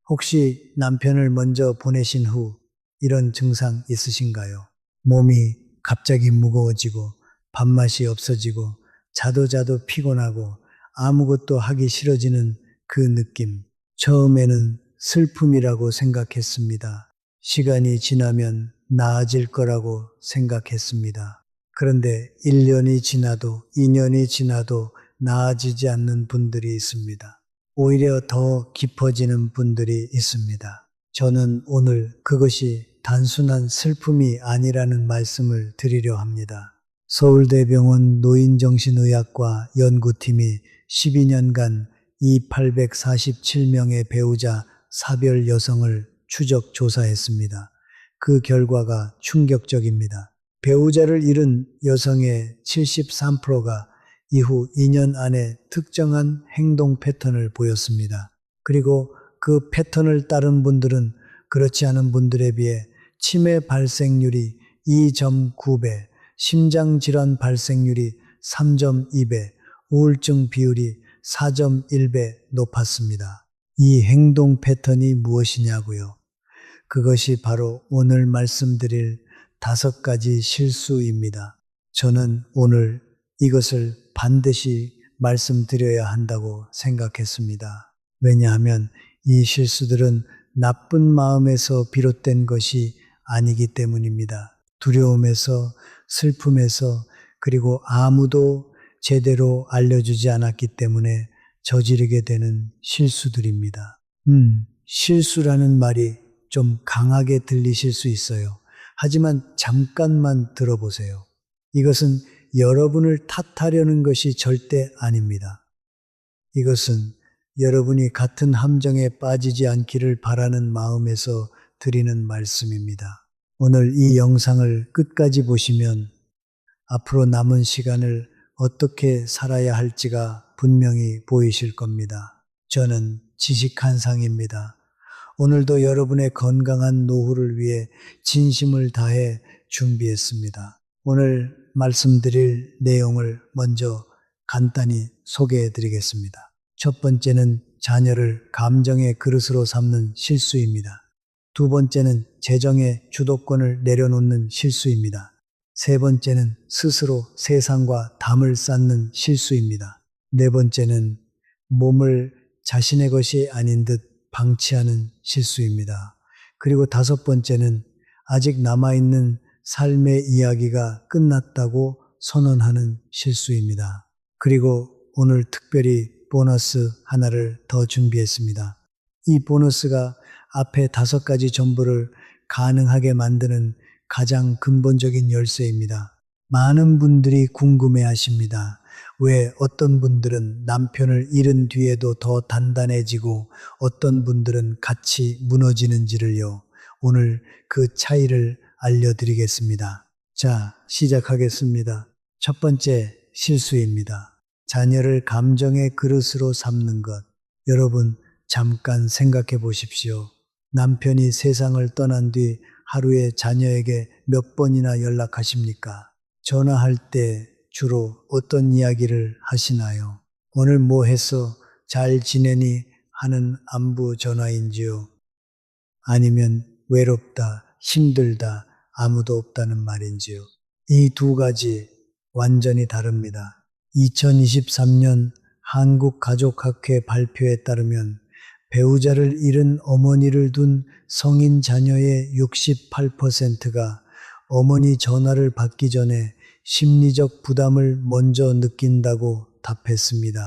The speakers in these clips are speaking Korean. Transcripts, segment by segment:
혹시 남편을 먼저 보내신 후 이런 증상 있으신가요? 몸이 갑자기 무거워지고 밥맛이 없어지고 자도 피곤하고 아무것도 하기 싫어지는 그 느낌. 처음에는 슬픔이라고 생각했습니다. 시간이 지나면 나아질 거라고 생각했습니다. 그런데 1년이 지나도 2년이 지나도 나아지지 않는 분들이 있습니다. 오히려 더 깊어지는 분들이 있습니다. 저는 오늘 그것이 단순한 슬픔이 아니라는 말씀을 드리려 합니다. 서울대병원 노인정신의학과 연구팀이 12년간 이 847명의 배우자 사별 여성을 추적 조사했습니다. 그 결과가 충격적입니다. 배우자를 잃은 여성의 73%가 이후 2년 안에 특정한 행동 패턴을 보였습니다. 그리고 그 패턴을 따른 분들은 그렇지 않은 분들에 비해 치매 발생률이 2.9배, 심장질환 발생률이 3.2배, 우울증 비율이 4.1배 높았습니다. 이 행동 패턴이 무엇이냐고요? 그것이 바로 오늘 말씀드릴 5가지 실수입니다. 저는 오늘 이것을 반드시 말씀드려야 한다고 생각했습니다. 왜냐하면 이 실수들은 나쁜 마음에서 비롯된 것이 아니기 때문입니다. 두려움에서, 슬픔에서, 그리고 아무도 제대로 알려주지 않았기 때문에 저지르게 되는 실수들입니다. 실수라는 말이 좀 강하게 들리실 수 있어요. 하지만 잠깐만 들어보세요. 이것은 여러분을 탓하려는 것이 절대 아닙니다. 이것은 여러분이 같은 함정에 빠지지 않기를 바라는 마음에서 드리는 말씀입니다. 오늘 이 영상을 끝까지 보시면 앞으로 남은 시간을 어떻게 살아야 할지가 분명히 보이실 겁니다. 저는 지식한상입니다. 오늘도 여러분의 건강한 노후를 위해 진심을 다해 준비했습니다. 오늘 말씀드릴 내용을 먼저 간단히 소개해 드리겠습니다. 첫 번째는 자녀를 감정의 그릇으로 삼는 실수입니다. 두 번째는 재정의 주도권을 내려놓는 실수입니다. 세 번째는 스스로 세상과 담을 쌓는 실수입니다. 네 번째는 몸을 자신의 것이 아닌 듯 방치하는 실수입니다. 그리고 다섯 번째는 아직 남아있는 삶의 이야기가 끝났다고 선언하는 실수입니다. 그리고 오늘 특별히 보너스 하나를 더 준비했습니다. 이 보너스가 앞에 5가지 전부를 가능하게 만드는 가장 근본적인 열쇠입니다. 많은 분들이 궁금해 하십니다. 왜 어떤 분들은 남편을 잃은 뒤에도 더 단단해지고 어떤 분들은 같이 무너지는지를요. 오늘 그 차이를 알려드리겠습니다. 자, 시작하겠습니다. 첫 번째 실수입니다. 자녀를 감정의 그릇으로 삼는 것. 여러분, 잠깐 생각해 보십시오. 남편이 세상을 떠난 뒤 하루에 자녀에게 몇 번이나 연락하십니까? 전화할 때 주로 어떤 이야기를 하시나요? 오늘 뭐 했어? 잘 지내니? 하는 안부 전화인지요? 아니면 외롭다, 힘들다, 아무도 없다는 말인지요? 이 2가지 완전히 다릅니다. 2023년 한국가족학회 발표에 따르면 배우자를 잃은 어머니를 둔 성인 자녀의 68%가 어머니 전화를 받기 전에 심리적 부담을 먼저 느낀다고 답했습니다.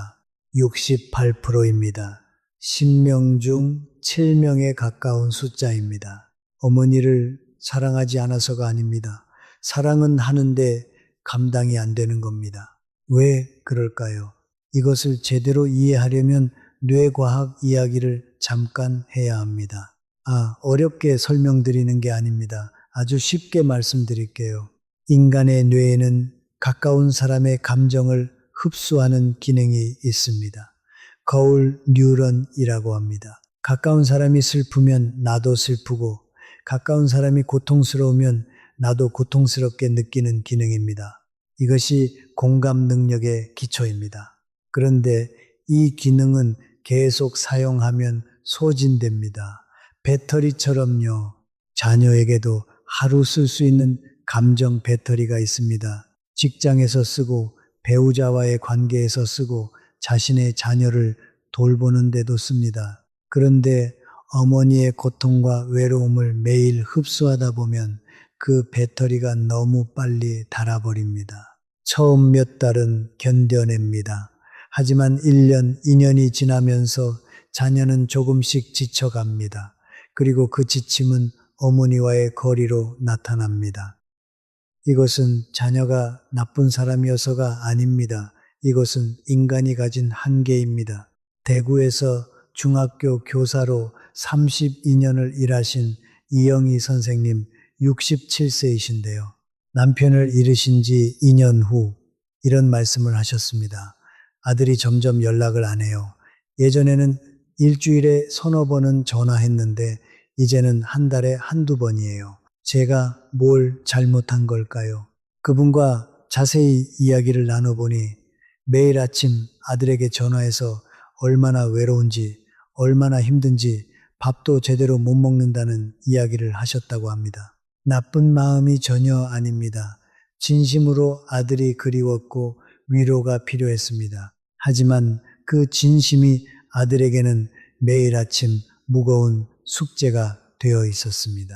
68%입니다. 10명 중 7명에 가까운 숫자입니다. 어머니를 사랑하지 않아서가 아닙니다. 사랑은 하는데 감당이 안 되는 겁니다. 왜 그럴까요? 이것을 제대로 이해하려면 뇌과학 이야기를 잠깐 해야 합니다. 어렵게 설명드리는 게 아닙니다. 아주 쉽게 말씀드릴게요. 인간의 뇌에는 가까운 사람의 감정을 흡수하는 기능이 있습니다. 거울 뉴런이라고 합니다. 가까운 사람이 슬프면 나도 슬프고 가까운 사람이 고통스러우면 나도 고통스럽게 느끼는 기능입니다. 이것이 공감 능력의 기초입니다. 그런데 이 기능은 계속 사용하면 소진됩니다. 배터리처럼요. 자녀에게도 하루 쓸 수 있는 감정 배터리가 있습니다. 직장에서 쓰고 배우자와의 관계에서 쓰고 자신의 자녀를 돌보는 데도 씁니다. 그런데 어머니의 고통과 외로움을 매일 흡수하다 보면 그 배터리가 너무 빨리 닳아버립니다. 처음 몇 달은 견뎌냅니다. 하지만 1년, 2년이 지나면서 자녀는 조금씩 지쳐갑니다. 그리고 그 지침은 어머니와의 거리로 나타납니다. 이것은 자녀가 나쁜 사람이어서가 아닙니다. 이것은 인간이 가진 한계입니다. 대구에서 중학교 교사로 32년을 일하신 이영희 선생님 67세이신데요. 남편을 잃으신 지 2년 후 이런 말씀을 하셨습니다. 아들이 점점 연락을 안 해요. 예전에는 일주일에 서너 번은 전화했는데 이제는 한 달에 한두 번이에요. 제가 뭘 잘못한 걸까요? 그분과 자세히 이야기를 나눠보니 매일 아침 아들에게 전화해서 얼마나 외로운지, 얼마나 힘든지 밥도 제대로 못 먹는다는 이야기를 하셨다고 합니다. 나쁜 마음이 전혀 아닙니다. 진심으로 아들이 그리웠고 위로가 필요했습니다. 하지만 그 진심이 아들에게는 매일 아침 무거운 숙제가 되어 있었습니다.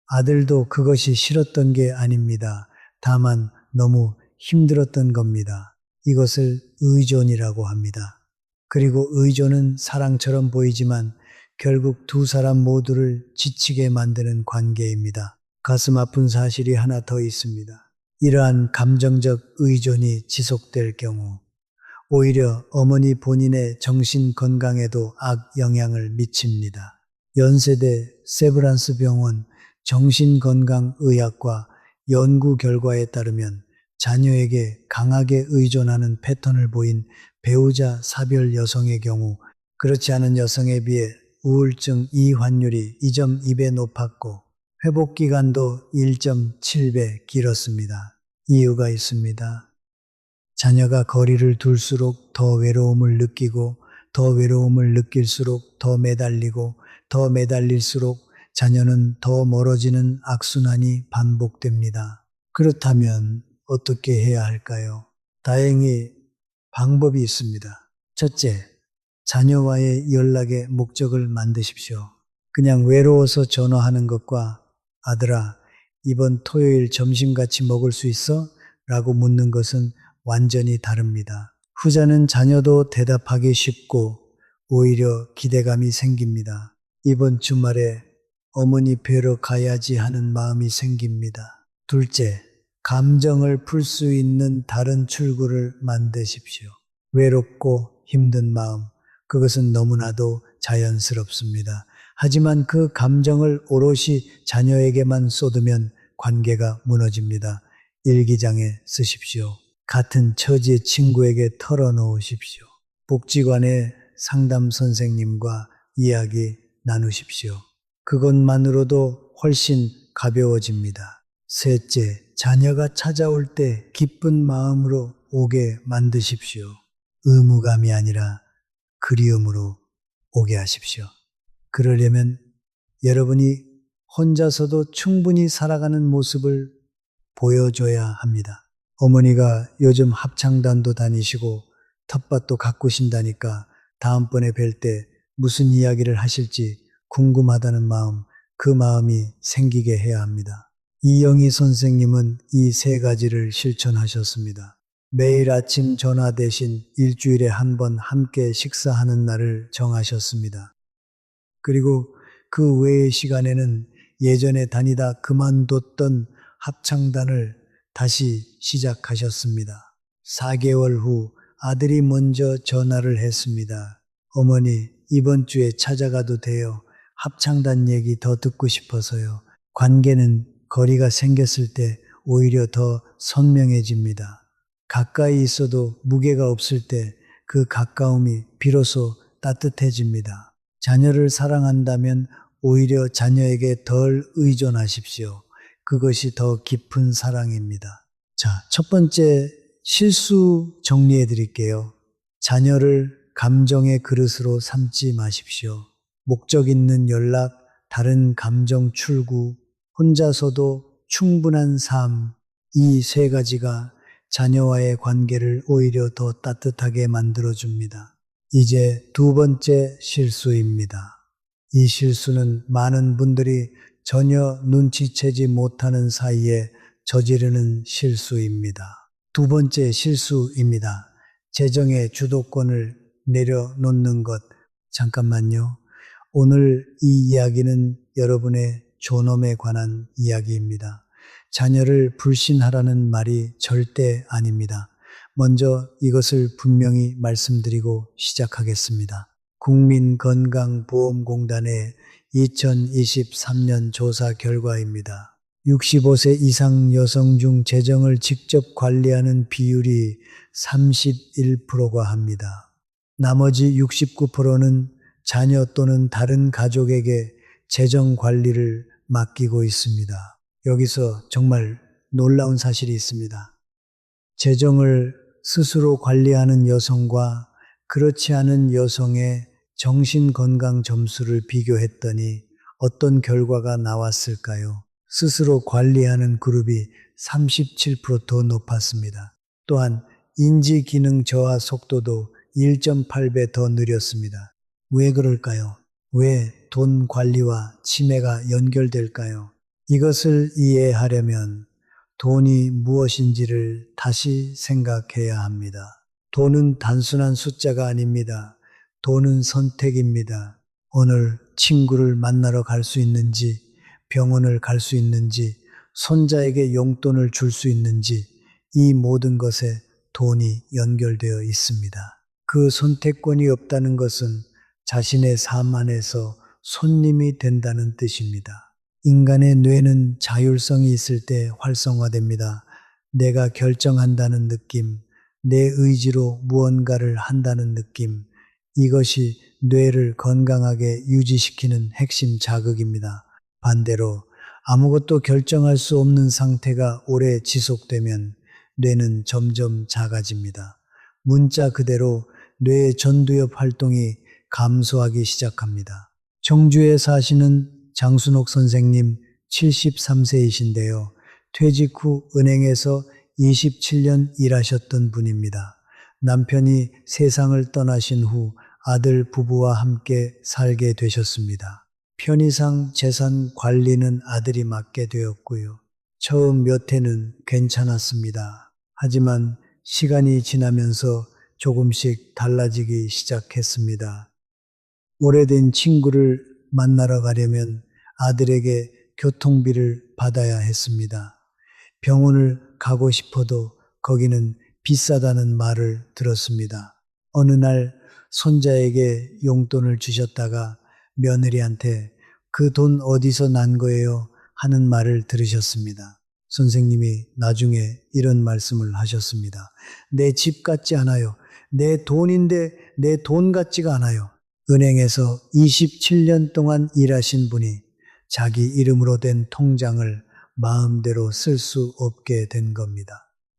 아들도 그것이 싫었던 게 아닙니다. 다만 너무 힘들었던 겁니다. 이것을 의존이라고 합니다. 그리고 의존은 사랑처럼 보이지만 결국 두 사람 모두를 지치게 만드는 관계입니다. 가슴 아픈 사실이 하나 더 있습니다. 이러한 감정적 의존이 지속될 경우 오히려 어머니 본인의 정신 건강에도 악영향을 미칩니다. 연세대 세브란스 병원 정신건강의학과 연구 결과에 따르면 자녀에게 강하게 의존하는 패턴을 보인 배우자 사별 여성의 경우 그렇지 않은 여성에 비해 우울증 이환율이 2.2배 높았고 회복기간도 1.7배 길었습니다. 이유가 있습니다. 자녀가 거리를 둘수록 더 외로움을 느끼고 더 외로움을 느낄수록 더 매달리고 더 매달릴수록 자녀는 더 멀어지는 악순환이 반복됩니다. 그렇다면 어떻게 해야 할까요? 다행히 방법이 있습니다. 첫째, 자녀와의 연락의 목적을 만드십시오. 그냥 외로워서 전화하는 것과 아들아, 이번 토요일 점심 같이 먹을 수 있어? 라고 묻는 것은 완전히 다릅니다. 후자는 자녀도 대답하기 쉽고 오히려 기대감이 생깁니다. 이번 주말에 어머니 뵈러 가야지 하는 마음이 생깁니다. 둘째, 감정을 풀 수 있는 다른 출구를 만드십시오. 외롭고 힘든 마음, 그것은 너무나도 자연스럽습니다. 하지만 그 감정을 오롯이 자녀에게만 쏟으면 관계가 무너집니다. 일기장에 쓰십시오. 같은 처지의 친구에게 털어놓으십시오. 복지관의 상담 선생님과 이야기 나누십시오. 그것만으로도 훨씬 가벼워집니다. 셋째, 자녀가 찾아올 때 기쁜 마음으로 오게 만드십시오. 의무감이 아니라 그리움으로 오게 하십시오. 그러려면 여러분이 혼자서도 충분히 살아가는 모습을 보여줘야 합니다. 어머니가 요즘 합창단도 다니시고 텃밭도 가꾸신다니까 다음번에 뵐 때 무슨 이야기를 하실지 궁금하다는 마음, 그 마음이 생기게 해야 합니다. 이영희 선생님은 이 세 가지를 실천하셨습니다. 매일 아침 전화 대신 일주일에 한 번 함께 식사하는 날을 정하셨습니다. 그리고 그 외의 시간에는 예전에 다니다 그만뒀던 합창단을 다시 시작하셨습니다. 4개월 후 아들이 먼저 전화를 했습니다. 어머니, 이번 주에 찾아가도 돼요. 합창단 얘기 더 듣고 싶어서요. 관계는 거리가 생겼을 때 오히려 더 선명해집니다. 가까이 있어도 무게가 없을 때 그 가까움이 비로소 따뜻해집니다. 자녀를 사랑한다면 오히려 자녀에게 덜 의존하십시오. 그것이 더 깊은 사랑입니다. 자, 첫 번째 실수 정리해 드릴게요. 자녀를 감정의 그릇으로 삼지 마십시오. 목적 있는 연락, 다른 감정 출구, 혼자서도 충분한 삶, 이 세 가지가 자녀와의 관계를 오히려 더 따뜻하게 만들어줍니다. 이제 두 번째 실수입니다. 이 실수는 많은 분들이 전혀 눈치채지 못하는 사이에 저지르는 실수입니다. 두 번째 실수입니다. 재정의 주도권을 내려놓는 것. 잠깐만요. 오늘 이 이야기는 여러분의 존엄에 관한 이야기입니다. 자녀를 불신하라는 말이 절대 아닙니다. 먼저 이것을 분명히 말씀드리고 시작하겠습니다. 국민건강보험공단의 2023년 조사 결과입니다. 65세 이상 여성 중 재정을 직접 관리하는 비율이 31%가 합니다. 나머지 69%는 자녀 또는 다른 가족에게 재정 관리를 맡기고 있습니다. 여기서 정말 놀라운 사실이 있습니다. 재정을 스스로 관리하는 여성과 그렇지 않은 여성의 정신건강 점수를 비교했더니 어떤 결과가 나왔을까요? 스스로 관리하는 그룹이 37%더 높았습니다. 또한 인지기능 저하 속도도 1.8배 더 느렸습니다. 왜 그럴까요? 왜 돈 관리와 치매가 연결될까요? 이것을 이해하려면 돈이 무엇인지를 다시 생각해야 합니다. 돈은 단순한 숫자가 아닙니다. 돈은 선택입니다. 오늘 친구를 만나러 갈 수 있는지, 병원을 갈 수 있는지, 손자에게 용돈을 줄 수 있는지, 이 모든 것에 돈이 연결되어 있습니다. 그 선택권이 없다는 것은 자신의 삶 안에서 손님이 된다는 뜻입니다. 인간의 뇌는 자율성이 있을 때 활성화됩니다. 내가 결정한다는 느낌, 내 의지로 무언가를 한다는 느낌, 이것이 뇌를 건강하게 유지시키는 핵심 자극입니다. 반대로 아무것도 결정할 수 없는 상태가 오래 지속되면 뇌는 점점 작아집니다. 문자 그대로 뇌의 전두엽 활동이 감소하기 시작합니다. 청주에 사시는 장순옥 선생님 73세이신데요. 퇴직 후 은행에서 27년 일하셨던 분입니다. 남편이 세상을 떠나신 후 아들 부부와 함께 살게 되셨습니다. 편의상 재산 관리는 아들이 맡게 되었고요. 처음 몇 해는 괜찮았습니다. 하지만 시간이 지나면서 조금씩 달라지기 시작했습니다. 오래된 친구를 만나러 가려면 아들에게 교통비를 받아야 했습니다. 병원을 가고 싶어도 거기는 비싸다는 말을 들었습니다. 어느 날 손자에게 용돈을 주셨다가 며느리한테 그 돈 어디서 난 거예요? 하는 말을 들으셨습니다. 선생님이 나중에 이런 말씀을 하셨습니다. 내 집 같지 않아요. 내 돈인데 내 돈 같지가 않아요. 은행에서 27년 동안 일하신 분이 자기 이름으로 된 통장을 마음대로 쓸 수 없게 된 겁니다.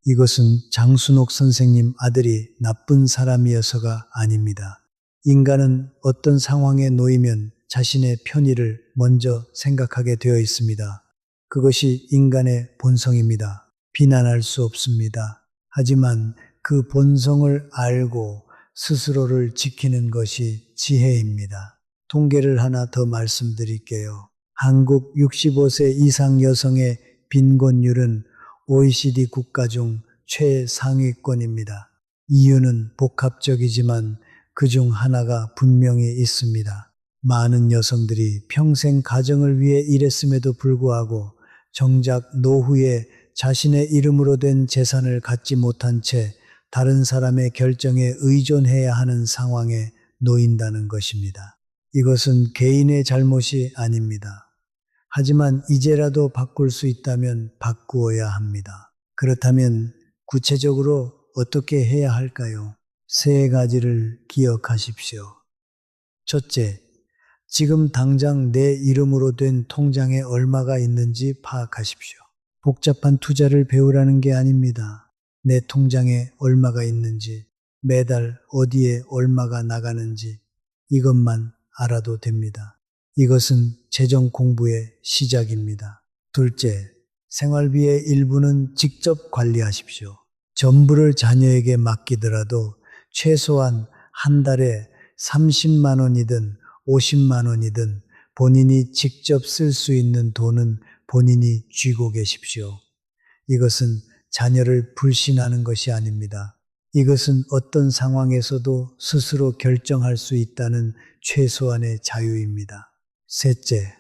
이것은 장순옥 선생님 아들이 나쁜 사람이어서가 아닙니다. 인간은 어떤 상황에 놓이면 자신의 편의를 먼저 생각하게 되어 있습니다. 그것이 인간의 본성입니다. 비난할 수 없습니다. 하지만 그 본성을 알고 스스로를 지키는 것이 지혜입니다. 통계를 하나 더 말씀드릴게요. 한국 65세 이상 여성의 빈곤율은 OECD 국가 중 최상위권입니다. 이유는 복합적이지만 그중 하나가 분명히 있습니다. 많은 여성들이 평생 가정을 위해 일했음에도 불구하고 정작 노후에 자신의 이름으로 된 재산을 갖지 못한 채 다른 사람의 결정에 의존해야 하는 상황에 놓인다는 것입니다. 이것은 개인의 잘못이 아닙니다. 하지만 이제라도 바꿀 수 있다면 바꾸어야 합니다. 그렇다면 구체적으로 어떻게 해야 할까요? 세 가지를 기억하십시오. 첫째, 지금 당장 내 이름으로 된 통장에 얼마가 있는지 파악하십시오. 복잡한 투자를 배우라는 게 아닙니다. 내 통장에 얼마가 있는지, 매달 어디에 얼마가 나가는지 이것만 알아도 됩니다. 이것은 재정 공부의 시작입니다. 둘째, 생활비의 일부는 직접 관리하십시오. 전부를 자녀에게 맡기더라도 최소한 한 달에 30만 원이든 50만 원이든 본인이 직접 쓸 수 있는 돈은 본인이 쥐고 계십시오. 이것은 자녀를 불신하는 것이 아닙니다. 이것은 어떤 상황에서도 스스로 결정할 수 있다는 최소한의 자유입니다. 셋째,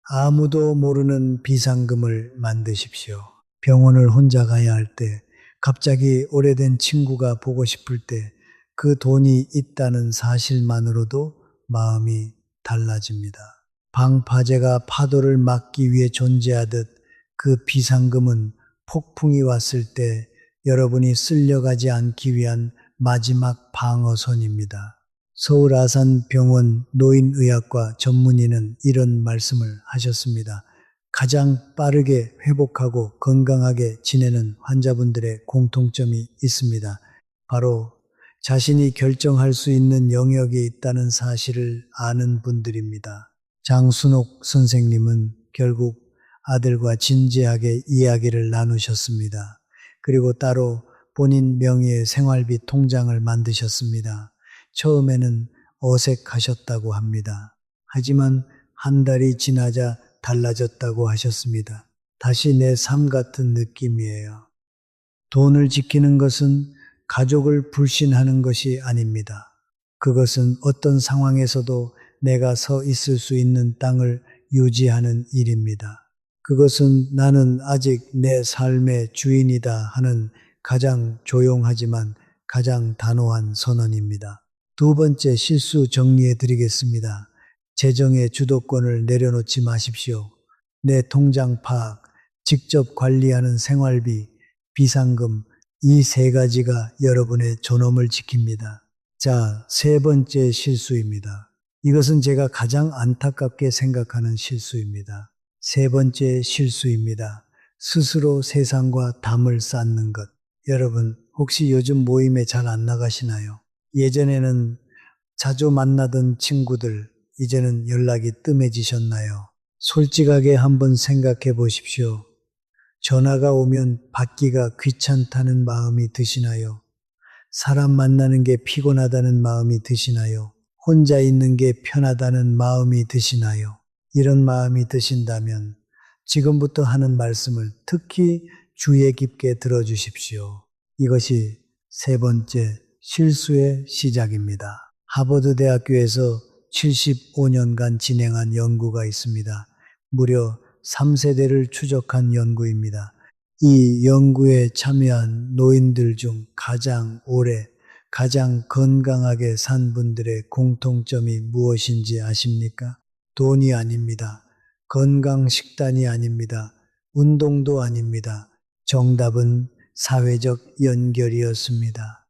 아무도 모르는 비상금을 만드십시오. 병원을 혼자 가야 할 때, 갑자기 오래된 친구가 보고 싶을 때, 그 돈이 있다는 사실만으로도 마음이 달라집니다. 방파제가 파도를 막기 위해 존재하듯 그 비상금은 폭풍이 왔을 때 여러분이 쓸려가지 않기 위한 마지막 방어선입니다. 서울 아산병원 노인의학과 전문의는 이런 말씀을 하셨습니다. 가장 빠르게 회복하고 건강하게 지내는 환자분들의 공통점이 있습니다. 바로 자신이 결정할 수 있는 영역이 있다는 사실을 아는 분들입니다. 장순옥 선생님은 결국 아들과 진지하게 이야기를 나누셨습니다. 그리고 따로 본인 명의의 생활비 통장을 만드셨습니다. 처음에는 어색하셨다고 합니다. 하지만 한 달이 지나자 달라졌다고 하셨습니다. 다시 내 삶 같은 느낌이에요. 돈을 지키는 것은 가족을 불신하는 것이 아닙니다. 그것은 어떤 상황에서도 내가 서 있을 수 있는 땅을 유지하는 일입니다. 그것은 나는 아직 내 삶의 주인이다 하는 가장 조용하지만 가장 단호한 선언입니다. 두 번째 실수 정리해 드리겠습니다. 재정의 주도권을 내려놓지 마십시오. 내 통장 파악, 직접 관리하는 생활비, 비상금, 이 세 가지가 여러분의 존엄을 지킵니다. 자, 세 번째 실수입니다. 이것은 제가 가장 안타깝게 생각하는 실수입니다. 세 번째 실수입니다. 스스로 세상과 담을 쌓는 것. 여러분, 혹시 요즘 모임에 잘 안 나가시나요? 예전에는 자주 만나던 친구들, 이제는 연락이 뜸해지셨나요? 솔직하게 한번 생각해 보십시오. 전화가 오면 받기가 귀찮다는 마음이 드시나요? 사람 만나는 게 피곤하다는 마음이 드시나요? 혼자 있는 게 편하다는 마음이 드시나요? 이런 마음이 드신다면 지금부터 하는 말씀을 특히 주의 깊게 들어주십시오. 이것이 세 번째 실수의 시작입니다. 하버드 대학교에서 75년간 진행한 연구가 있습니다. 무려 3세대를 추적한 연구입니다. 이 연구에 참여한 노인들 중 가장 오래, 가장 건강하게 산 분들의 공통점이 무엇인지 아십니까? 돈이 아닙니다. 건강 식단이 아닙니다. 운동도 아닙니다. 정답은 사회적 연결이었습니다.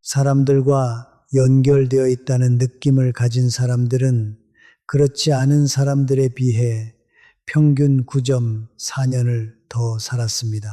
사람들과 연결되어 있다는 느낌을 가진 사람들은 그렇지 않은 사람들에 비해 평균 9.4년을 더 살았습니다.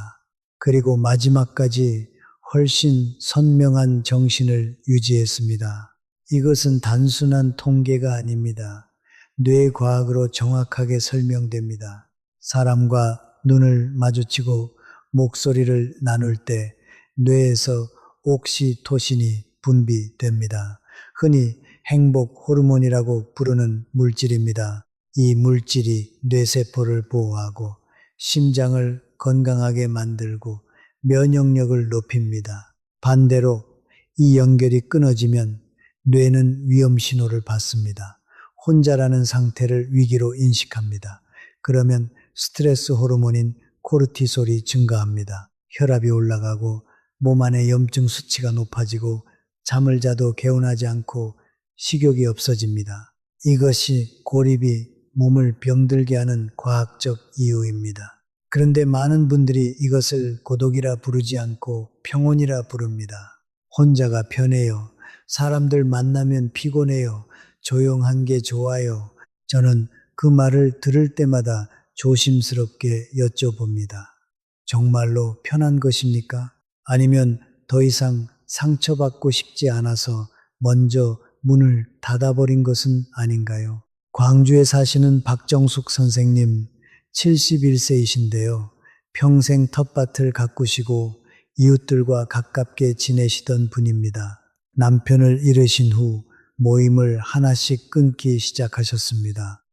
그리고 마지막까지 훨씬 선명한 정신을 유지했습니다. 이것은 단순한 통계가 아닙니다. 뇌과학으로 정확하게 설명됩니다. 사람과 눈을 마주치고 목소리를 나눌 때 뇌에서 옥시토신이 분비됩니다. 흔히 행복 호르몬이라고 부르는 물질입니다. 이 물질이 뇌세포를 보호하고 심장을 건강하게 만들고 면역력을 높입니다. 반대로 이 연결이 끊어지면 뇌는 위험 신호를 받습니다. 혼자라는 상태를 위기로 인식합니다. 그러면 스트레스 호르몬인 코르티솔이 증가합니다. 혈압이 올라가고 몸 안의 염증 수치가 높아지고 잠을 자도 개운하지 않고 식욕이 없어집니다. 이것이 고립이 몸을 병들게 하는 과학적 이유입니다. 그런데 많은 분들이 이것을 고독이라 부르지 않고 평온이라 부릅니다. 혼자가 편해요. 사람들 만나면 피곤해요. 조용한 게 좋아요. 저는 그 말을 들을 때마다 조심스럽게 여쭤봅니다. 정말로 편한 것입니까? 아니면 더 이상 상처받고 싶지 않아서 먼저 문을 닫아버린 것은 아닌가요? 광주에 사시는 박정숙 선생님 71세이신데요. 평생 텃밭을 가꾸시고 이웃들과 가깝게 지내시던 분입니다. 남편을 잃으신 후 모임을 하나씩 끊기 시작하셨습니다.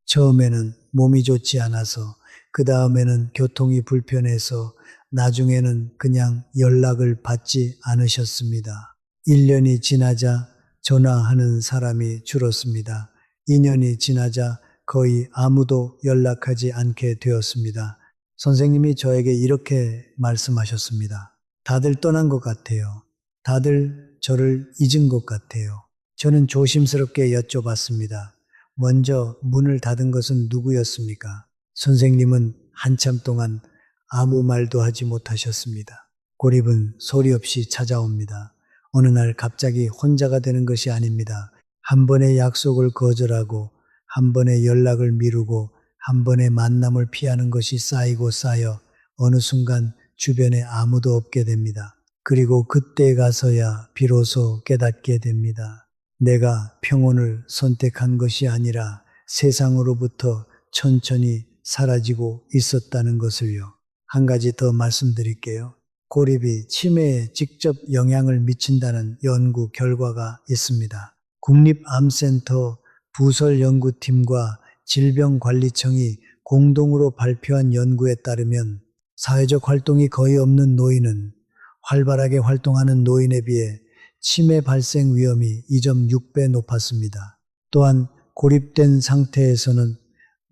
처음에는 몸이 좋지 않아서, 그 다음에는 교통이 불편해서, 나중에는 그냥 연락을 받지 않으셨습니다. 1년이 지나자 전화하는 사람이 줄었습니다. 2년이 지나자 거의 아무도 연락하지 않게 되었습니다. 선생님이 저에게 이렇게 말씀하셨습니다. 다들 떠난 것 같아요. 다들 저를 잊은 것 같아요. 저는 조심스럽게 여쭤봤습니다. 먼저 문을 닫은 것은 누구였습니까? 선생님은 한참 동안 아무 말도 하지 못하셨습니다. 고립은 소리 없이 찾아옵니다. 어느 날 갑자기 혼자가 되는 것이 아닙니다. 한 번의 약속을 거절하고, 한 번의 연락을 미루고, 한 번의 만남을 피하는 것이 쌓이고 쌓여 어느 순간 주변에 아무도 없게 됩니다. 그리고 그때 가서야 비로소 깨닫게 됩니다. 내가 평온을 선택한 것이 아니라 세상으로부터 천천히 사라지고 있었다는 것을요. 한 가지 더 말씀드릴게요. 고립이 치매에 직접 영향을 미친다는 연구 결과가 있습니다. 국립암센터 부설연구팀과 질병관리청이 공동으로 발표한 연구에 따르면 사회적 활동이 거의 없는 노인은 활발하게 활동하는 노인에 비해 치매 발생 위험이 2.6배 높았습니다. 또한 고립된 상태에서는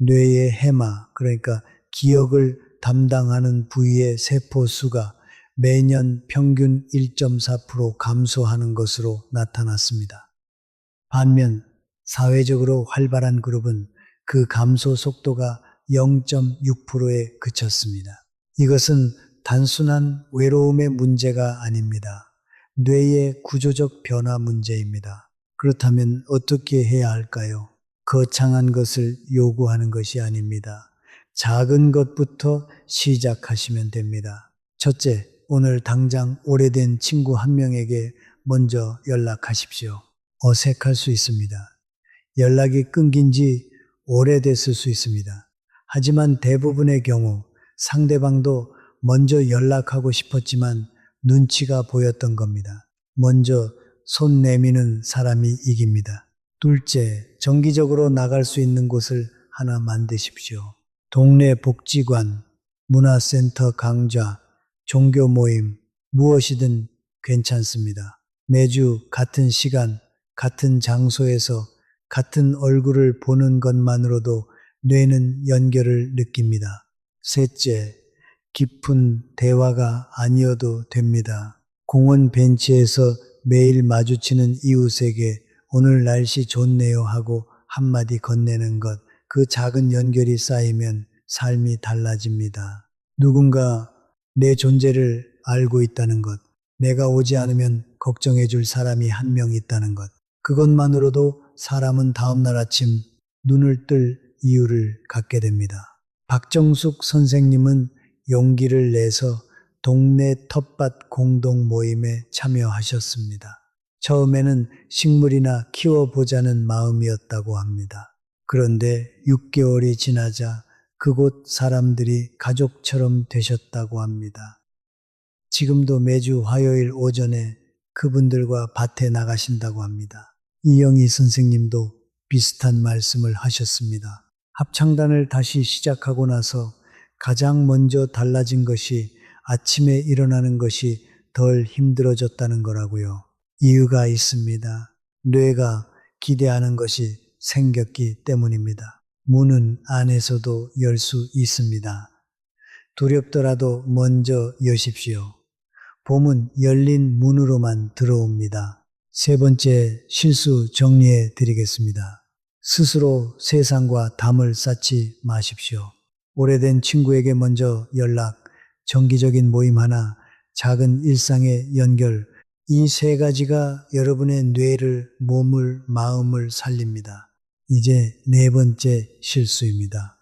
뇌의 해마, 그러니까 기억을 담당하는 부위의 세포 수가 매년 평균 1.4% 감소하는 것으로 나타났습니다. 반면 사회적으로 활발한 그룹은 그 감소 속도가 0.6%에 그쳤습니다. 이것은 단순한 외로움의 문제가 아닙니다. 뇌의 구조적 변화 문제입니다. 그렇다면 어떻게 해야 할까요? 거창한 것을 요구하는 것이 아닙니다. 작은 것부터 시작하시면 됩니다. 첫째, 오늘 당장 오래된 친구 한 명에게 먼저 연락하십시오. 어색할 수 있습니다. 연락이 끊긴 지 오래됐을 수 있습니다. 하지만 대부분의 경우 상대방도 먼저 연락하고 싶었지만 눈치가 보였던 겁니다. 먼저 손 내미는 사람이 이깁니다. 둘째, 정기적으로 나갈 수 있는 곳을 하나 만드십시오. 동네 복지관, 문화센터 강좌, 종교 모임, 무엇이든 괜찮습니다. 매주 같은 시간, 같은 장소에서 같은 얼굴을 보는 것만으로도 뇌는 연결을 느낍니다. 셋째, 깊은 대화가 아니어도 됩니다. 공원 벤치에서 매일 마주치는 이웃에게 오늘 날씨 좋네요 하고 한마디 건네는 것, 그 작은 연결이 쌓이면 삶이 달라집니다. 누군가 내 존재를 알고 있다는 것, 내가 오지 않으면 걱정해 줄 사람이 한 명 있다는 것, 그것만으로도 사람은 다음날 아침 눈을 뜰 이유를 갖게 됩니다. 박정숙 선생님은 용기를 내서 동네 텃밭 공동 모임에 참여하셨습니다. 처음에는 식물이나 키워보자는 마음이었다고 합니다. 그런데 6개월이 지나자 그곳 사람들이 가족처럼 되셨다고 합니다. 지금도 매주 화요일 오전에 그분들과 밭에 나가신다고 합니다. 이영희 선생님도 비슷한 말씀을 하셨습니다. 합창단을 다시 시작하고 나서 가장 먼저 달라진 것이 아침에 일어나는 것이 덜 힘들어졌다는 거라고요. 이유가 있습니다. 뇌가 기대하는 것이 생겼기 때문입니다. 문은 안에서도 열 수 있습니다. 두렵더라도 먼저 여십시오. 봄은 열린 문으로만 들어옵니다. 세 번째 실수 정리해 드리겠습니다. 스스로 세상과 담을 쌓지 마십시오. 오래된 친구에게 먼저 연락, 정기적인 모임 하나, 작은 일상의 연결, 이 세 가지가 여러분의 뇌를, 몸을, 마음을 살립니다. 이제 네 번째 실수입니다.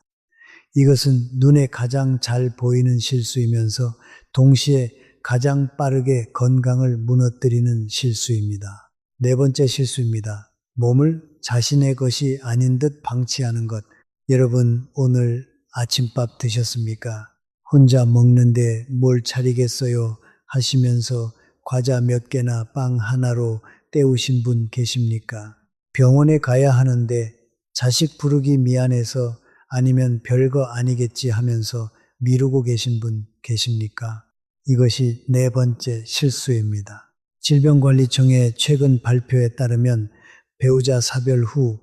이것은 눈에 가장 잘 보이는 실수이면서 동시에 가장 빠르게 건강을 무너뜨리는 실수입니다. 네 번째 실수입니다. 몸을 자신의 것이 아닌 듯 방치하는 것. 여러분, 오늘 아침밥 드셨습니까? 혼자 먹는데 뭘 차리겠어요? 하시면서 과자 몇 개나 빵 하나로 때우신 분 계십니까? 병원에 가야 하는데 자식 부르기 미안해서 아니면 별거 아니겠지 하면서 미루고 계신 분 계십니까? 이것이 네 번째 실수입니다. 질병관리청의 최근 발표에 따르면 배우자 사별 후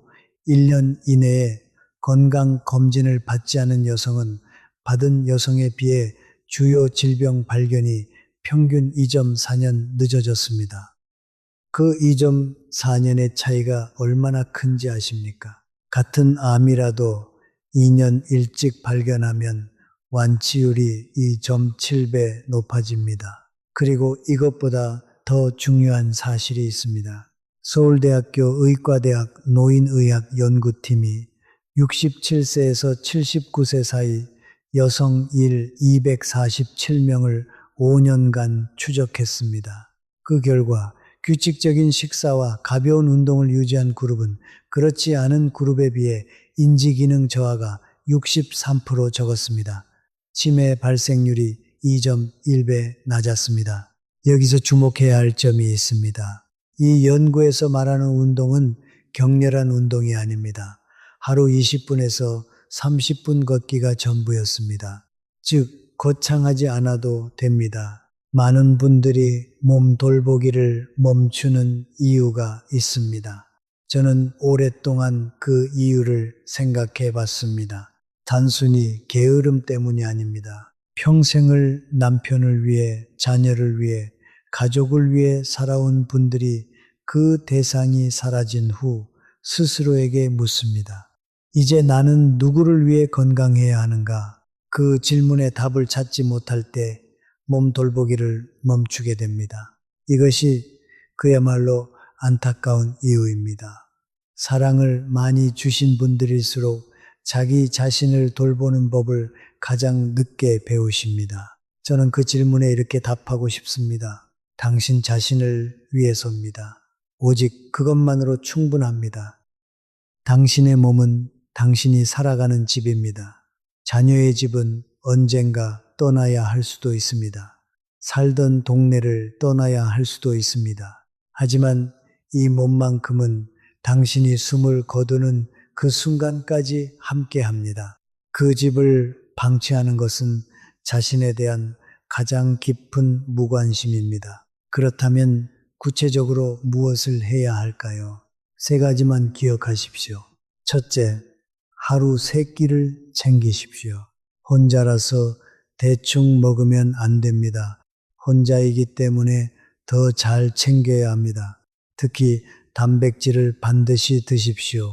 1년 이내에 건강검진을 받지 않은 여성은 받은 여성에 비해 주요 질병 발견이 평균 2.4년 늦어졌습니다. 그 2.4년의 차이가 얼마나 큰지 아십니까? 같은 암이라도 2년 일찍 발견하면 완치율이 2.7배 높아집니다. 그리고 이것보다 더 중요한 사실이 있습니다. 서울대학교 의과대학 노인의학 연구팀이 67세에서 79세 사이 여성 일 247명을 5년간 추적했습니다. 그 결과 규칙적인 식사와 가벼운 운동을 유지한 그룹은 그렇지 않은 그룹에 비해 인지기능 저하가 63% 적었습니다. 치매 발생률이 2.1배 낮았습니다. 여기서 주목해야 할 점이 있습니다. 이 연구에서 말하는 운동은 격렬한 운동이 아닙니다. 하루 20분에서 30분 걷기가 전부였습니다. 즉, 거창하지 않아도 됩니다. 많은 분들이 몸 돌보기를 멈추는 이유가 있습니다. 저는 오랫동안 그 이유를 생각해 봤습니다. 단순히 게으름 때문이 아닙니다. 평생을 남편을 위해, 자녀를 위해, 가족을 위해 살아온 분들이 그 대상이 사라진 후 스스로에게 묻습니다. 이제 나는 누구를 위해 건강해야 하는가? 그 질문에 답을 찾지 못할 때 몸 돌보기를 멈추게 됩니다. 이것이 그야말로 안타까운 이유입니다. 사랑을 많이 주신 분들일수록 자기 자신을 돌보는 법을 가장 늦게 배우십니다. 저는 그 질문에 이렇게 답하고 싶습니다. 당신 자신을 위해서입니다. 오직 그것만으로 충분합니다. 당신의 몸은 당신이 살아가는 집입니다. 자녀의 집은 언젠가 떠나야 할 수도 있습니다. 살던 동네를 떠나야 할 수도 있습니다. 하지만 이 몸만큼은 당신이 숨을 거두는 그 순간까지 함께 합니다. 그 집을 방치하는 것은 자신에 대한 가장 깊은 무관심입니다. 그렇다면 구체적으로 무엇을 해야 할까요? 세 가지만 기억하십시오. 첫째, 하루 세 끼를 챙기십시오. 혼자라서 대충 먹으면 안 됩니다. 혼자이기 때문에 더 잘 챙겨야 합니다. 특히 단백질을 반드시 드십시오.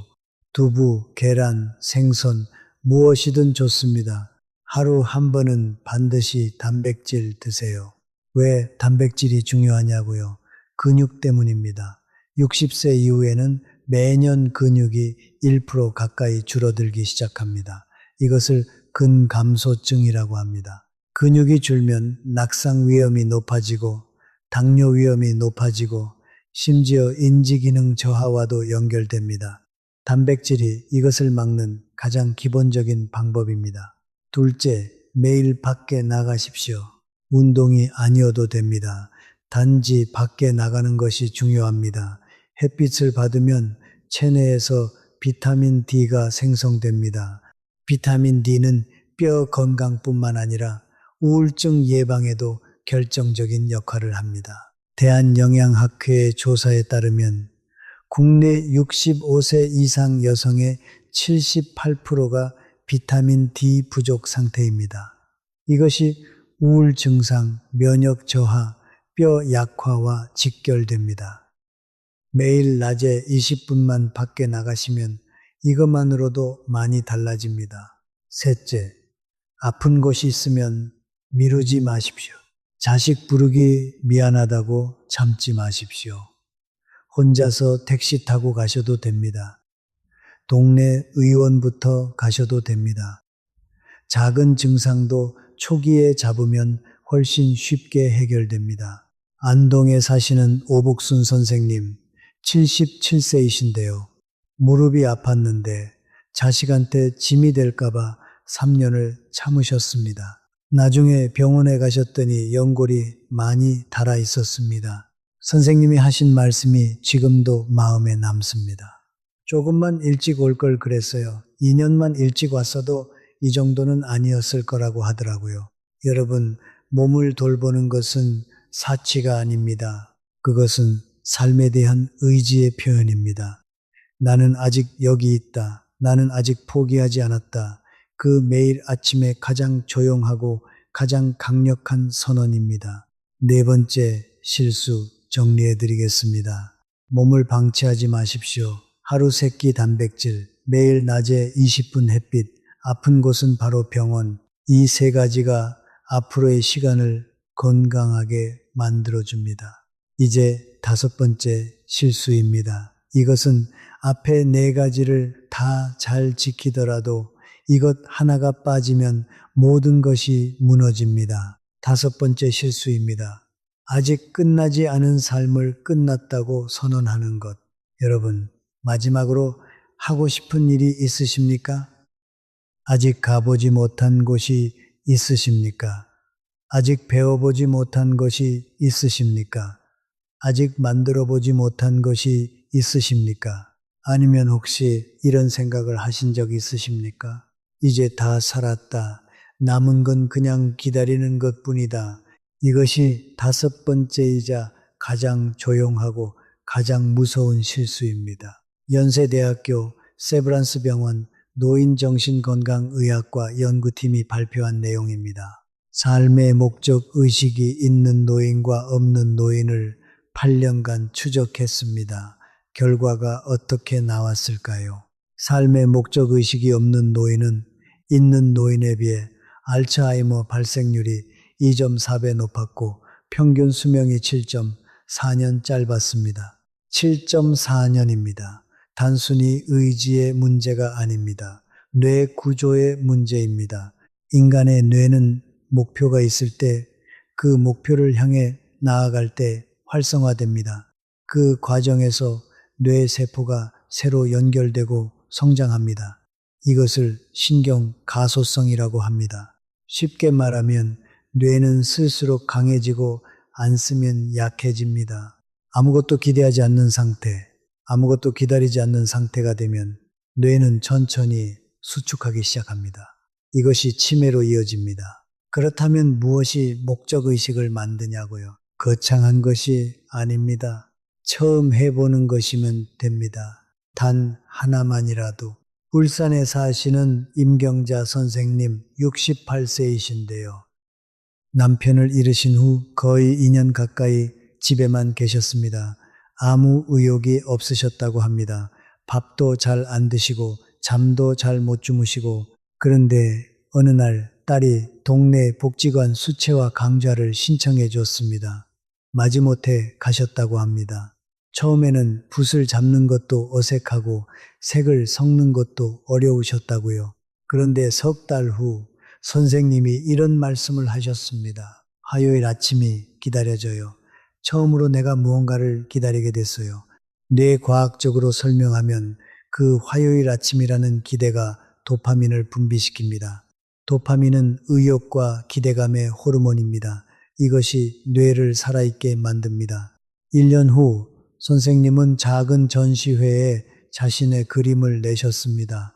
두부, 계란, 생선, 무엇이든 좋습니다. 하루 한 번은 반드시 단백질 드세요. 왜 단백질이 중요하냐고요? 근육 때문입니다. 60세 이후에는 매년 근육이 1% 가까이 줄어들기 시작합니다. 이것을 근감소증이라고 합니다. 근육이 줄면 낙상 위험이 높아지고 당뇨 위험이 높아지고 심지어 인지기능 저하와도 연결됩니다. 단백질이 이것을 막는 가장 기본적인 방법입니다. 둘째, 매일 밖에 나가십시오. 운동이 아니어도 됩니다. 단지 밖에 나가는 것이 중요합니다. 햇빛을 받으면 체내에서 비타민 D가 생성됩니다. 비타민 D는 뼈 건강뿐만 아니라 우울증 예방에도 결정적인 역할을 합니다. 대한영양학회의 조사에 따르면 국내 65세 이상 여성의 78%가 비타민 D 부족 상태입니다. 이것이 우울 증상, 면역 저하, 뼈 약화와 직결됩니다. 매일 낮에 20분만 밖에 나가시면 이것만으로도 많이 달라집니다. 셋째, 아픈 곳이 있으면 미루지 마십시오. 자식 부르기 미안하다고 참지 마십시오. 혼자서 택시 타고 가셔도 됩니다. 동네 의원부터 가셔도 됩니다. 작은 증상도 초기에 잡으면 훨씬 쉽게 해결됩니다. 안동에 사시는 오복순 선생님, 77세이신데요. 무릎이 아팠는데 자식한테 짐이 될까봐 3년을 참으셨습니다. 나중에 병원에 가셨더니 연골이 많이 달아 있었습니다. 선생님이 하신 말씀이 지금도 마음에 남습니다. 조금만 일찍 올 걸 그랬어요. 2년만 일찍 왔어도 이 정도는 아니었을 거라고 하더라고요. 여러분, 몸을 돌보는 것은 사치가 아닙니다. 그것은 삶에 대한 의지의 표현입니다. 나는 아직 여기 있다. 나는 아직 포기하지 않았다. 그 매일 아침에 가장 조용하고 가장 강력한 선언입니다. 네 번째 실수 정리해 드리겠습니다. 몸을 방치하지 마십시오. 하루 세 끼 단백질, 매일 낮에 20분 햇빛, 아픈 곳은 바로 병원. 이 세 가지가 앞으로의 시간을 건강하게 만들어줍니다. 이제 다섯 번째 실수입니다. 이것은 앞에 네 가지를 다 잘 지키더라도 이것 하나가 빠지면 모든 것이 무너집니다. 다섯 번째 실수입니다. 아직 끝나지 않은 삶을 끝났다고 선언하는 것. 여러분, 마지막으로 하고 싶은 일이 있으십니까? 아직 가보지 못한 곳이 있으십니까? 아직 배워보지 못한 것이 있으십니까? 아직 만들어보지 못한 것이 있으십니까? 아니면 혹시 이런 생각을 하신 적 있으십니까? 이제 다 살았다. 남은 건 그냥 기다리는 것 뿐이다. 이것이 다섯 번째이자 가장 조용하고 가장 무서운 실수입니다. 연세대학교 세브란스 병원 노인정신건강의학과 연구팀이 발표한 내용입니다. 삶의 목적 의식이 있는 노인과 없는 노인을 8년간 추적했습니다. 결과가 어떻게 나왔을까요? 삶의 목적 의식이 없는 노인은 있는 노인에 비해 알츠하이머 발생률이 2.4배 높았고 평균 수명이 7.4년 짧았습니다. 7.4년입니다. 단순히 의지의 문제가 아닙니다. 뇌 구조의 문제입니다. 인간의 뇌는 목표가 있을 때 그 목표를 향해 나아갈 때 활성화됩니다. 그 과정에서 뇌 세포가 새로 연결되고 성장합니다. 이것을 신경 가소성이라고 합니다. 쉽게 말하면 뇌는 쓸수록 강해지고 안 쓰면 약해집니다. 아무것도 기대하지 않는 상태, 아무것도 기다리지 않는 상태가 되면 뇌는 천천히 수축하기 시작합니다. 이것이 치매로 이어집니다. 그렇다면 무엇이 목적의식을 만드냐고요? 거창한 것이 아닙니다. 처음 해보는 것이면 됩니다. 단 하나만이라도. 울산에 사시는 임경자 선생님 68세이신데요. 남편을 잃으신 후 거의 2년 가까이 집에만 계셨습니다. 아무 의욕이 없으셨다고 합니다. 밥도 잘 안 드시고 잠도 잘 못 주무시고 그런데 어느 날 딸이 동네 복지관 수채화 강좌를 신청해 줬습니다. 마지못해 가셨다고 합니다. 처음에는 붓을 잡는 것도 어색하고 색을 섞는 것도 어려우셨다고요. 그런데 석 달 후 선생님이 이런 말씀을 하셨습니다. 화요일 아침이 기다려져요. 처음으로 내가 무언가를 기다리게 됐어요. 뇌과학적으로 설명하면 그 화요일 아침이라는 기대가 도파민을 분비시킵니다. 도파민은 의욕과 기대감의 호르몬입니다. 이것이 뇌를 살아있게 만듭니다. 1년 후 선생님은 작은 전시회에 자신의 그림을 내셨습니다.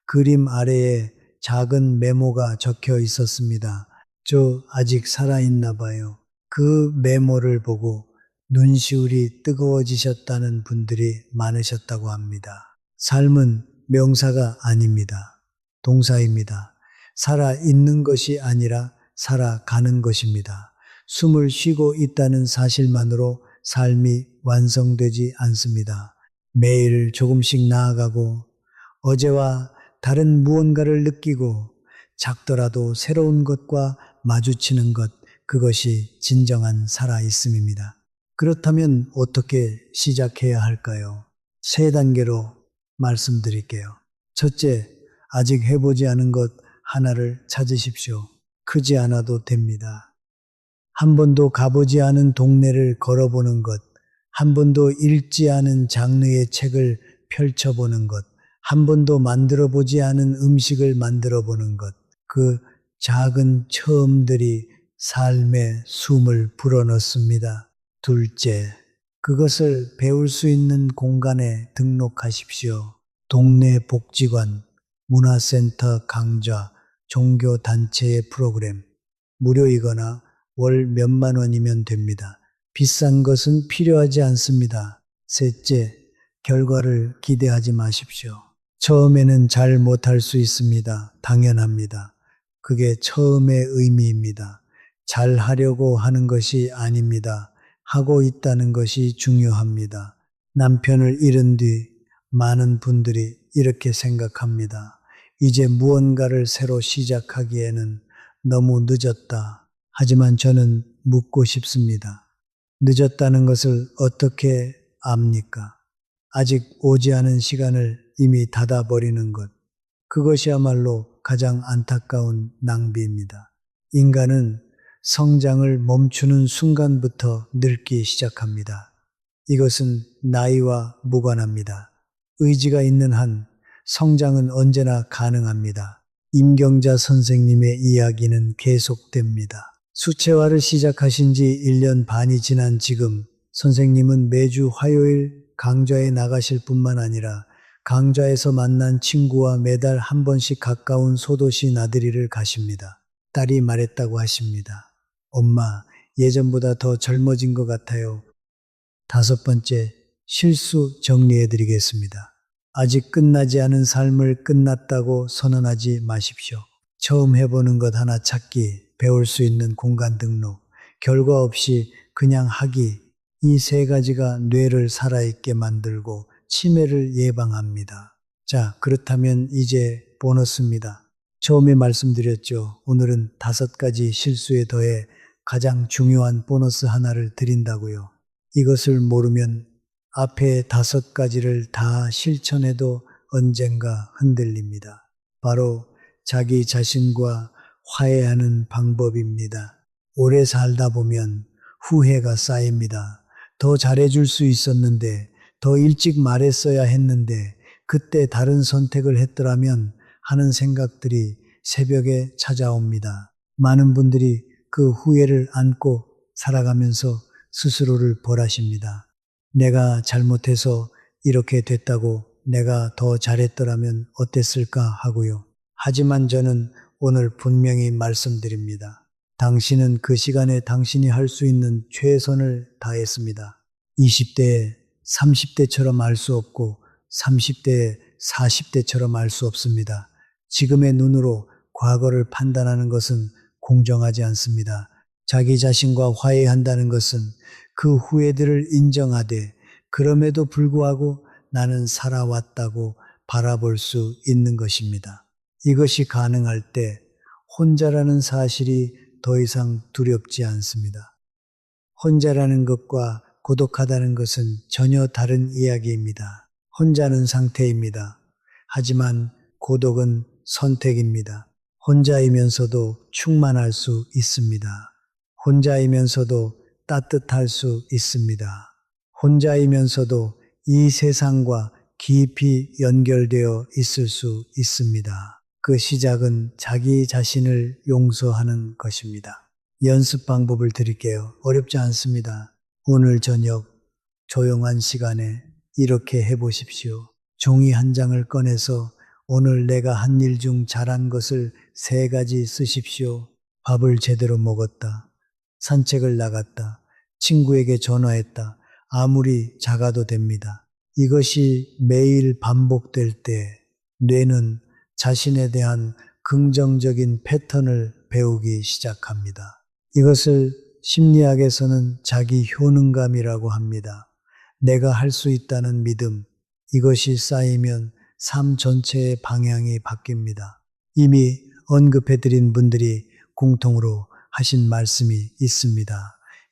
그림 아래에 작은 메모가 적혀 있었습니다. 저 아직 살아있나 봐요. 그 메모를 보고 눈시울이 뜨거워지셨다는 분들이 많으셨다고 합니다. 삶은 명사가 아닙니다. 동사입니다. 살아있는 것이 아니라 살아가는 것입니다. 숨을 쉬고 있다는 사실만으로 삶이 완성되지 않습니다. 매일 조금씩 나아가고 어제와 다른 무언가를 느끼고 작더라도 새로운 것과 마주치는 것, 그것이 진정한 살아있음입니다. 그렇다면 어떻게 시작해야 할까요? 세 단계로 말씀드릴게요. 첫째, 아직 해보지 않은 것 하나를 찾으십시오. 크지 않아도 됩니다. 한 번도 가보지 않은 동네를 걸어보는 것, 한 번도 읽지 않은 장르의 책을 펼쳐보는 것, 한 번도 만들어 보지 않은 음식을 만들어 보는 것, 그 작은 처음들이 삶의 숨을 불어넣습니다. 둘째, 그것을 배울 수 있는 공간에 등록하십시오. 동네 복지관, 문화센터 강좌, 종교단체의 프로그램, 무료이거나 월 몇만 원이면 됩니다. 비싼 것은 필요하지 않습니다. 셋째, 결과를 기대하지 마십시오. 처음에는 잘 못할 수 있습니다. 당연합니다. 그게 처음의 의미입니다. 잘 하려고 하는 것이 아닙니다. 하고 있다는 것이 중요합니다. 남편을 잃은 뒤 많은 분들이 이렇게 생각합니다. 이제 무언가를 새로 시작하기에는 너무 늦었다. 하지만 저는 묻고 싶습니다. 늦었다는 것을 어떻게 압니까? 아직 오지 않은 시간을 이미 닫아버리는 것. 그것이야말로 가장 안타까운 낭비입니다. 인간은 성장을 멈추는 순간부터 늙기 시작합니다. 이것은 나이와 무관합니다. 의지가 있는 한 성장은 언제나 가능합니다. 임경자 선생님의 이야기는 계속됩니다. 수채화를 시작하신 지 1년 반이 지난 지금 선생님은 매주 화요일 강좌에 나가실 뿐만 아니라 강좌에서 만난 친구와 매달 한 번씩 가까운 소도시 나들이를 가십니다. 딸이 말했다고 하십니다. 엄마, 예전보다 더 젊어진 것 같아요. 다섯 번째, 실수 정리해 드리겠습니다. 아직 끝나지 않은 삶을 끝났다고 선언하지 마십시오. 처음 해보는 것 하나 찾기, 배울 수 있는 공간 등록, 결과 없이 그냥 하기, 이 세 가지가 뇌를 살아있게 만들고 치매를 예방합니다. 자, 그렇다면 이제 보너스입니다. 처음에 말씀드렸죠. 오늘은 5가지 실수에 더해 가장 중요한 보너스 하나를 드린다고요. 이것을 모르면 앞에 5가지를 다 실천해도 언젠가 흔들립니다. 바로 자기 자신과 화해하는 방법입니다. 오래 살다 보면 후회가 쌓입니다. 더 잘해줄 수 있었는데, 더 일찍 말했어야 했는데, 그때 다른 선택을 했더라면 하는 생각들이 새벽에 찾아옵니다. 많은 분들이 그 후회를 안고 살아가면서 스스로를 벌하십니다. 내가 잘못해서 이렇게 됐다고, 내가 더 잘했더라면 어땠을까 하고요. 하지만 저는 오늘 분명히 말씀드립니다. 당신은 그 시간에 당신이 할 수 있는 최선을 다했습니다. 20대에 30대처럼 알 수 없고 30대에 40대처럼 알 수 없습니다. 지금의 눈으로 과거를 판단하는 것은 공정하지 않습니다. 자기 자신과 화해한다는 것은 그 후회들을 인정하되 그럼에도 불구하고 나는 살아왔다고 바라볼 수 있는 것입니다. 이것이 가능할 때 혼자라는 사실이 더 이상 두렵지 않습니다. 혼자라는 것과 고독하다는 것은 전혀 다른 이야기입니다. 혼자는 상태입니다. 하지만 고독은 선택입니다. 혼자이면서도 충만할 수 있습니다. 혼자이면서도 따뜻할 수 있습니다. 혼자이면서도 이 세상과 깊이 연결되어 있을 수 있습니다. 그 시작은 자기 자신을 용서하는 것입니다. 연습 방법을 드릴게요. 어렵지 않습니다. 오늘 저녁 조용한 시간에 이렇게 해보십시오. 종이 한 장을 꺼내서 오늘 내가 한 일 중 잘한 것을 3가지 쓰십시오. 밥을 제대로 먹었다. 산책을 나갔다. 친구에게 전화했다. 아무리 작아도 됩니다. 이것이 매일 반복될 때 뇌는 자신에 대한 긍정적인 패턴을 배우기 시작합니다. 이것을 심리학에서는 자기 효능감이라고 합니다. 내가 할 수 있다는 믿음, 이것이 쌓이면 삶 전체의 방향이 바뀝니다. 이미 언급해드린 분들이 공통으로 하신 말씀이 있습니다.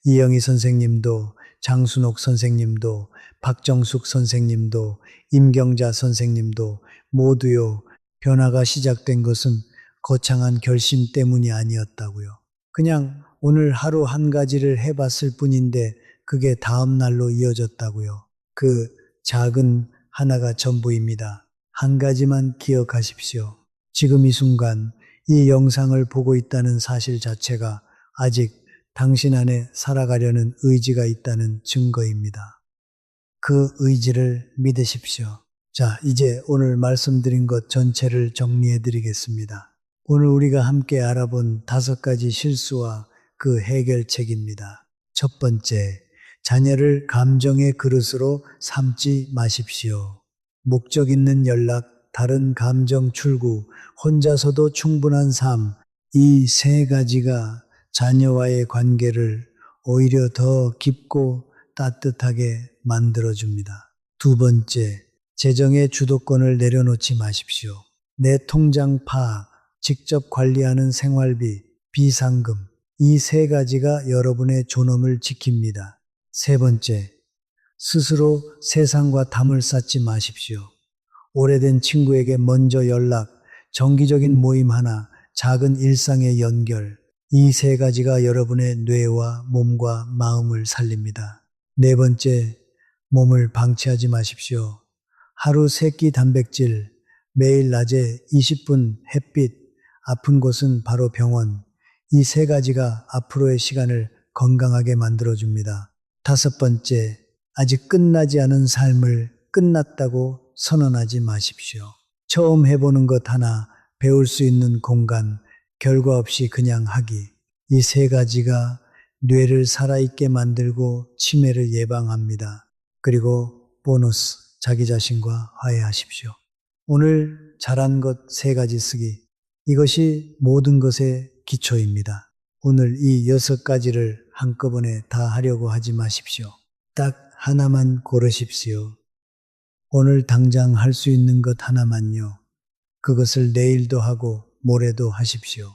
이영희 선생님도, 장순옥 선생님도, 박정숙 선생님도, 임경자 선생님도 모두요, 변화가 시작된 것은 거창한 결심 때문이 아니었다고요. 그냥 오늘 하루 한 가지를 해봤을 뿐인데 그게 다음 날로 이어졌다고요. 그 작은 하나가 전부입니다. 한 가지만 기억하십시오. 지금 이 순간 이 영상을 보고 있다는 사실 자체가 아직 당신 안에 살아가려는 의지가 있다는 증거입니다. 그 의지를 믿으십시오. 자, 이제 오늘 말씀드린 것 전체를 정리해 드리겠습니다. 오늘 우리가 함께 알아본 5가지 실수와 그 해결책입니다. 첫 번째, 자녀를 감정의 그릇으로 삼지 마십시오. 목적 있는 연락, 다른 감정 출구, 혼자서도 충분한 삶, 이 3가지가 자녀와의 관계를 오히려 더 깊고 따뜻하게 만들어줍니다. 두 번째, 재정의 주도권을 내려놓지 마십시오. 내 통장 파악, 직접 관리하는 생활비, 비상금, 이 3가지가 여러분의 존엄을 지킵니다. 세 번째, 스스로 세상과 담을 쌓지 마십시오. 오래된 친구에게 먼저 연락, 정기적인 모임 하나, 작은 일상의 연결, 이 3가지가 여러분의 뇌와 몸과 마음을 살립니다. 네 번째, 몸을 방치하지 마십시오. 하루 3끼 단백질, 매일 낮에 20분 햇빛, 아픈 곳은 바로 병원. 이 3가지가 앞으로의 시간을 건강하게 만들어줍니다. 다섯 번째, 아직 끝나지 않은 삶을 끝났다고 선언하지 마십시오. 처음 해보는 것 하나, 배울 수 있는 공간, 결과 없이 그냥 하기. 이 3가지가 뇌를 살아있게 만들고 치매를 예방합니다. 그리고 보너스, 자기 자신과 화해하십시오. 오늘 잘한 것 3가지 쓰기. 이것이 모든 것의 기초입니다. 오늘 이 6가지를 한꺼번에 다 하려고 하지 마십시오. 딱 하나만 고르십시오. 오늘 당장 할 수 있는 것 하나만요. 그것을 내일도 하고 모레도 하십시오.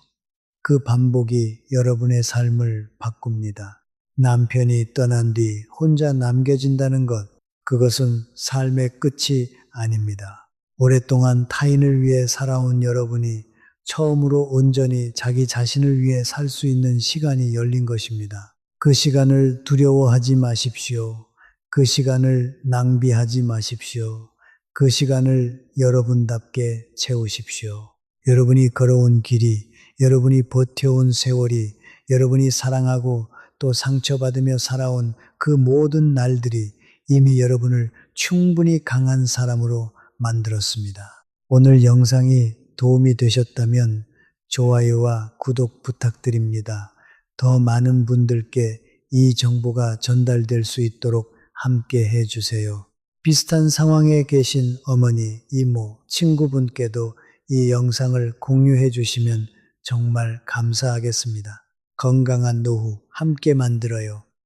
그 반복이 여러분의 삶을 바꿉니다. 남편이 떠난 뒤 혼자 남겨진다는 것, 그것은 삶의 끝이 아닙니다. 오랫동안 타인을 위해 살아온 여러분이 처음으로 온전히 자기 자신을 위해 살 수 있는 시간이 열린 것입니다. 그 시간을 두려워하지 마십시오. 그 시간을 낭비하지 마십시오. 그 시간을 여러분답게 채우십시오. 여러분이 걸어온 길이, 여러분이 버텨온 세월이, 여러분이 사랑하고 또 상처받으며 살아온 그 모든 날들이 이미 여러분을 충분히 강한 사람으로 만들었습니다. 오늘 영상이 도움이 되셨다면 좋아요와 구독 부탁드립니다. 더 많은 분들께 이 정보가 전달될 수 있도록 함께 해주세요. 비슷한 상황에 계신 어머니, 이모, 친구분께도 이 영상을 공유해 주시면 정말 감사하겠습니다. 건강한 노후 함께 만들어요.